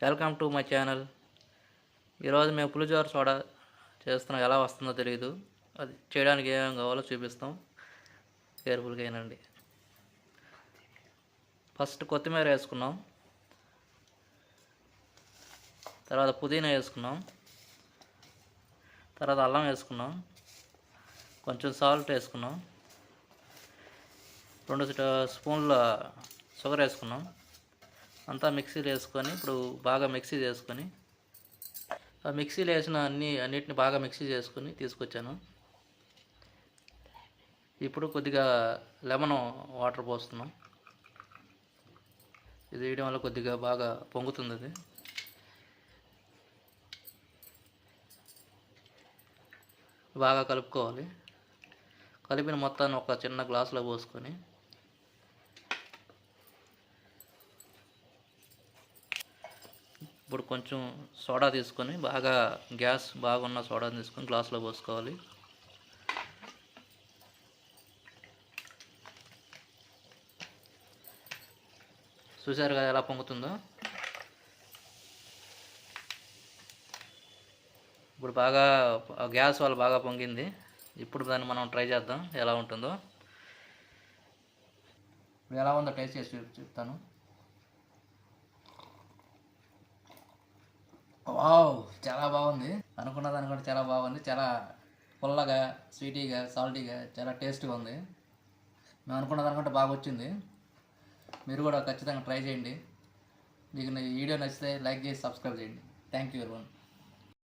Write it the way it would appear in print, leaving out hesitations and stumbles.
Welcome to my channel. ఈరోజు మేము పులిజోర soda చేస్తున్నాం. ఎలా వస్తుందో తెలియదు. అది చేయడానికి ఏమేమి కావాలో చూపిస్తాం. కేర్ఫుల్గా ఏనండి. ఫస్ట్ కొత్తిమీర వేసుకున్నాం, తర్వాత పుదీనా వేసుకున్నాం, తర్వాత అల్లం వేసుకున్నాం, కొంచెం సాల్ట్ వేసుకున్నాం, 2 స్పూన్ల షుగర్ వేసుకున్నాం. అంతా మిక్సీలో వేసుకొని ఇప్పుడు బాగా మిక్సీ చేసుకొని ఆ మిక్సీలో వేసిన అన్నిటిని బాగా మిక్సీ చేసుకొని తీసుకొచ్చాను. ఇప్పుడు కొద్దిగా లెమన్ వాటర్ పోస్తున్నాం. ఇది వేయడం వల్ల కొద్దిగా బాగా పొంగుతుంది. అది బాగా కలుపుకోవాలి. కలిపిన మొత్తాన్ని ఒక చిన్న గ్లాసులో పోసుకొని ఇప్పుడు కొంచెం సోడా తీసుకొని బాగా గ్యాస్ బాగున్న సోడాని తీసుకొని గ్లాసులో పోసుకోవాలి. చూసారు కదా ఎలా పొంగుతుందో. ఇప్పుడు బాగా గ్యాస్ వల్ల బాగా పొంగింది. ఇప్పుడు దాన్ని మనం ట్రై చేద్దాం ఎలా ఉంటుందో. ఇప్పుడు ఎలా ఉందో టేస్ట్ చేసి చెప్తాను. వావ్, చాలా బాగుంది. అనుకున్న దానికంటే చాలా బాగుంది. చాలా పుల్లగా, స్వీటీగా, సాల్టీగా చాలా టేస్ట్గా ఉంది. మేము అనుకున్న దానికంటే బాగా వచ్చింది. మీరు కూడా ఖచ్చితంగా ట్రై చేయండి. మీకు ఈ వీడియో నచ్చితే లైక్ చేసి సబ్స్క్రైబ్ చేయండి. Thank you everyone.